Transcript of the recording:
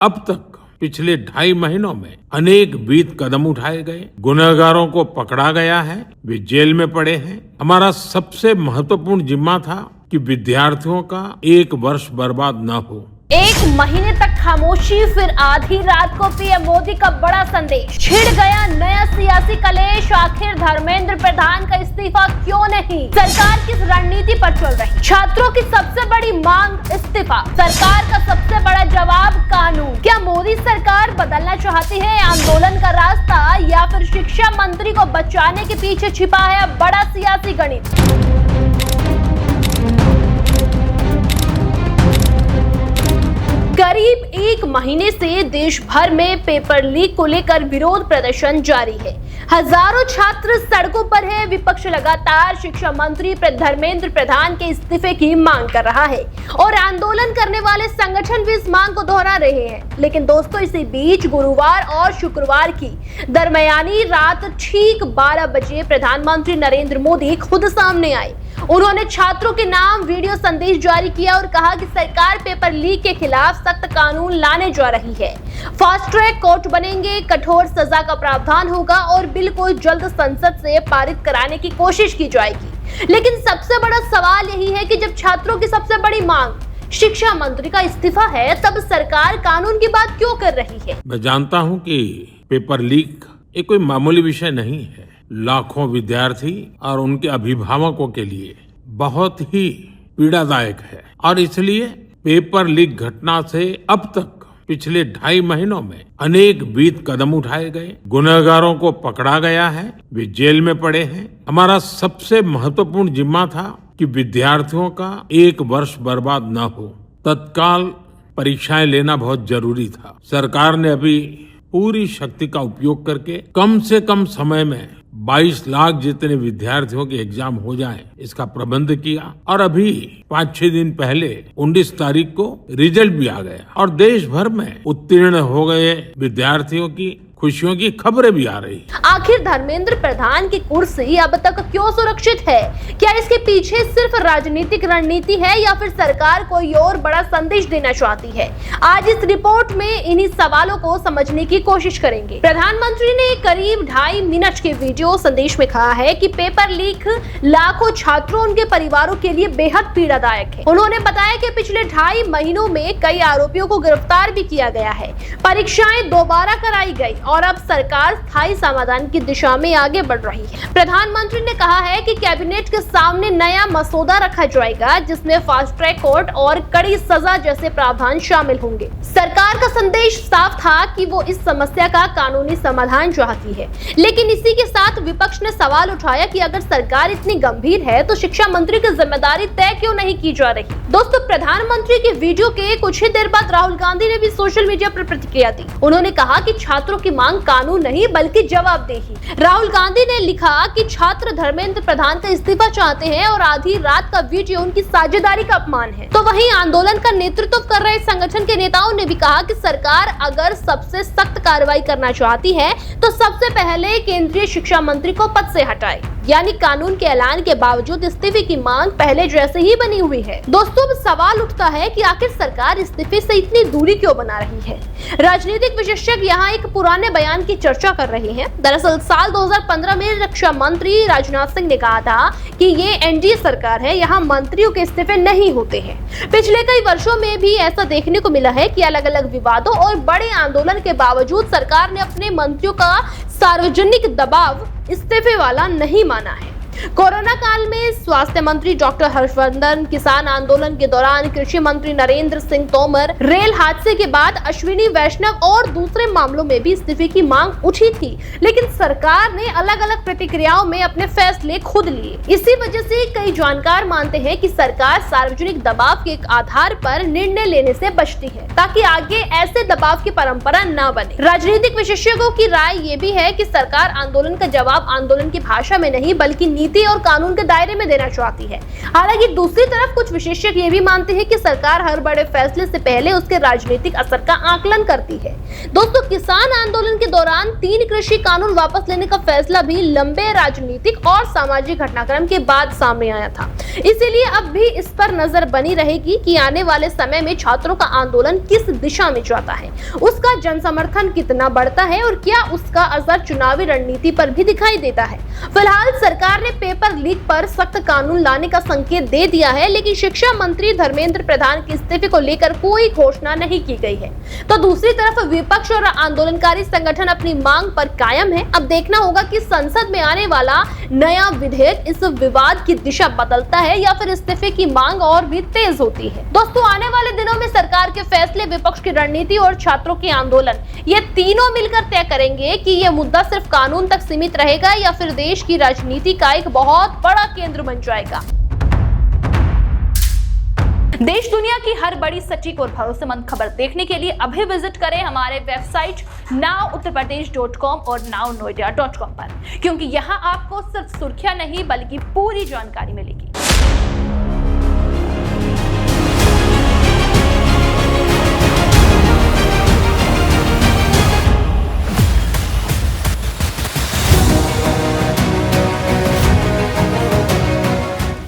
अब तक पिछले 2.5 महीनों में अनेक वित्त कदम उठाए गए, गुनहगारों को पकड़ा गया है, वे जेल में पड़े हैं। हमारा सबसे महत्वपूर्ण जिम्मा था कि विद्यार्थियों का 1 वर्ष बर्बाद न हो। 1 महीने तक खामोशी, फिर आधी रात को पीएम मोदी का बड़ा संदेश। छिड़ गया नया सियासी कलेश, आखिर धर्मेंद्र प्रधान का इस्तीफा क्यों नहीं? सरकार किस रणनीति पर चल रही? छात्रों की सबसे बड़ी मांग इस्तीफा, सरकार का सबसे बड़ा जवाब कानून। क्या मोदी सरकार बदलना चाहती है आंदोलन का रास्ता, या फिर शिक्षा मंत्री को बचाने के पीछे छिपा है बड़ा सियासी गणित? करीब 1 महीने से देश भर में पेपर लीक को लेकर विरोध प्रदर्शन जारी है। हजारों छात्र सड़कों पर है। विपक्ष लगातार शिक्षा मंत्री धर्मेंद्र प्रधान के इस्तीफे की मांग कर रहा है और आंदोलन करने वाले संगठन भी इस मांग को दोहरा रहे हैं। लेकिन दोस्तों, इसी बीच गुरुवार और शुक्रवार की दरमियानी रात ठीक 12 बजे प्रधानमंत्री नरेंद्र मोदी खुद सामने आए। उन्होंने छात्रों के नाम वीडियो संदेश जारी किया और कहा कि सरकार पेपर लीक के खिलाफ सख्त कानून लाने जा रही है। फास्ट ट्रैक कोर्ट बनेंगे, कठोर सजा का प्रावधान होगा और बिल को जल्द संसद से पारित कराने की कोशिश की जाएगी। लेकिन सबसे बड़ा सवाल यही है कि जब छात्रों की सबसे बड़ी मांग शिक्षा मंत्री का इस्तीफा है, तब सरकार कानून की बात क्यों कर रही है? मैं जानता हूं कि पेपर लीक एक कोई मामूली विषय नहीं है। लाखों विद्यार्थी और उनके अभिभावकों के लिए बहुत ही पीड़ादायक है और इसलिए पेपर लीक घटना से अब तक पिछले 2.5 महीनों में अनेक वित्त कदम उठाए गए, गुनहगारों को पकड़ा गया है, वे जेल में पड़े हैं। हमारा सबसे महत्वपूर्ण जिम्मा था कि विद्यार्थियों का 1 वर्ष बर्बाद न हो। तत्काल परीक्षाएं लेना बहुत जरूरी था। सरकार ने अभी पूरी शक्ति का उपयोग करके कम से कम समय में 22 लाख जितने विद्यार्थियों के एग्जाम हो जाएं, इसका प्रबंध किया और अभी 5-6 दिन पहले 19 तारीख को रिजल्ट भी आ गया और देश भर में उत्तीर्ण हो गए विद्यार्थियों की खुशियों की खबरें भी आ रही। आखिर धर्मेंद्र प्रधान की कुर्सी अब तक क्यों सुरक्षित है? क्या इसके पीछे सिर्फ राजनीतिक रणनीति है या फिर सरकार कोई और बड़ा संदेश देना चाहती है? आज इस रिपोर्ट में इन्हीं सवालों को समझने की कोशिश करेंगे। प्रधानमंत्री ने करीब 2.5 मिनट के वीडियो संदेश में कहा है कि पेपर लीक लाखों छात्रों उनके परिवारों के लिए बेहद पीड़ादायक है। उन्होंने बताया कि पिछले 2.5 महीनों में कई आरोपियों को गिरफ्तार भी किया गया है, परीक्षाएं दोबारा कराई गई और अब सरकार स्थायी समाधान की दिशा में आगे बढ़ रही है। प्रधानमंत्री ने कहा है कि कैबिनेट के सामने नया मसौदा रखा जाएगा जिसमें फास्ट ट्रैक कोर्ट और कड़ी सजा जैसे प्रावधान शामिल होंगे। सरकार का संदेश साफ था कि वो इस समस्या का कानूनी समाधान चाहती है, लेकिन इसी के साथ विपक्ष ने सवाल उठाया कि अगर सरकार इतनी गंभीर है तो शिक्षा मंत्री की जिम्मेदारी तय क्यों नहीं की जा रही? दोस्तों, प्रधानमंत्री के वीडियो के कुछ ही देर बाद राहुल गांधी ने भी सोशल मीडिया पर प्रतिक्रिया दी। उन्होंने कहा कि छात्रों की मांग कानून नहीं बल्कि जवाबदेही। राहुल गांधी ने लिखा कि छात्र धर्मेंद्र प्रधान का इस्तीफा चाहते हैं और आधी रात का वीडियो उनकी साझेदारी का अपमान है। तो वहीं आंदोलन का नेतृत्व कर रहे संगठन के नेताओं ने भी कहा कि सरकार अगर सबसे सख्त कार्रवाई करना चाहती है तो सबसे पहले केंद्रीय शिक्षा मंत्री को पद से हटाए। यानी कानून के ऐलान के बावजूद इस्तीफे की मांग पहले जैसे ही बनी हुई है। दोस्तों, अब सवाल उठता है कि आखिर सरकार इस्तीफे से इतनी दूरी क्यों बना रही है? राजनीतिक विशेषज्ञ यहाँ एक पुराने बयान की चर्चा कर रहे हैं। दरअसल साल 2015 में रक्षा मंत्री राजनाथ सिंह ने कहा था कि ये एनडीए सरकार है, यहाँ मंत्रियों के इस्तीफे नहीं होते हैं। पिछले कई वर्षों में भी ऐसा देखने को मिला है कि अलग अलग विवादों और बड़े आंदोलन के बावजूद सरकार ने अपने मंत्रियों का सार्वजनिक दबाव इस्तीफे वाला नहीं माना है। कोरोना काल में स्वास्थ्य मंत्री डॉक्टर हर्षवर्धन, किसान आंदोलन के दौरान कृषि मंत्री नरेंद्र सिंह तोमर, रेल हादसे के बाद अश्विनी वैष्णव और दूसरे मामलों में भी इस्तीफे की मांग उठी थी, लेकिन सरकार ने अलग अलग प्रतिक्रियाओं में अपने फैसले खुद लिए। इसी वजह से कई जानकार मानते हैं कि सरकार सार्वजनिक दबाव के आधार पर निर्णय लेने से बचती है ताकि आगे ऐसे दबाव की परंपरा न बने। राजनीतिक विशेषज्ञों की राय ये भी है कि सरकार आंदोलन का जवाब आंदोलन की भाषा में नहीं बल्कि नीति और कानून के दायरे में देना चाहती है। हालांकि दूसरी तरफ कुछ विशेषज्ञ ये भी मानते हैं कि सरकार हर बड़े फैसले से पहले उसके राजनीतिक असर का आकलन करती है। दोस्तों, किसान आंदोलन के दौरान 3 कृषि कानून वापस लेने का फैसला भी लंबे राजनीतिक और सामाजिक घटनाक्रम के बाद सामने आया था। इसीलिए अब भी इस पर नजर बनी रहेगी कि आने वाले समय में छात्रों का आंदोलन किस दिशा में जाता है, उसका जन समर्थन कितना बढ़ता है और क्या उसका असर चुनावी रणनीति पर भी दिखाई देता है। फिलहाल सरकार ने पेपर लीक पर सख्त कानून लाने का संकेत दे दिया है, लेकिन शिक्षा मंत्री धर्मेंद्र प्रधान के इस्तीफे को लेकर कोई घोषणा नहीं की गई है। तो दूसरी तरफ विपक्ष और आंदोलनकारी संगठन अपनी मांग पर कायम है। अब देखना होगा कि संसद में आने वाला नया विधेयक इस विवाद की दिशा बदलता है या फिर इस्तीफे की मांग और भी तेज होती है। दोस्तों, आने वाले दिनों में सरकार के फैसले, विपक्ष की रणनीति और छात्रों के आंदोलन, ये तीनों मिलकर तय करेंगे कि ये मुद्दा सिर्फ कानून तक सीमित रहेगा या फिर देश की राजनीति का एक बहुत बड़ा केंद्र बन जाएगा। देश दुनिया की हर बड़ी, सटीक और भरोसेमंद खबर देखने के लिए अभी विजिट करें हमारे वेबसाइट nowuttarpradesh.com और nownoida.com पर, क्योंकि यहाँ आपको सिर्फ सुर्खियां नहीं बल्कि पूरी जानकारी मिलेगी।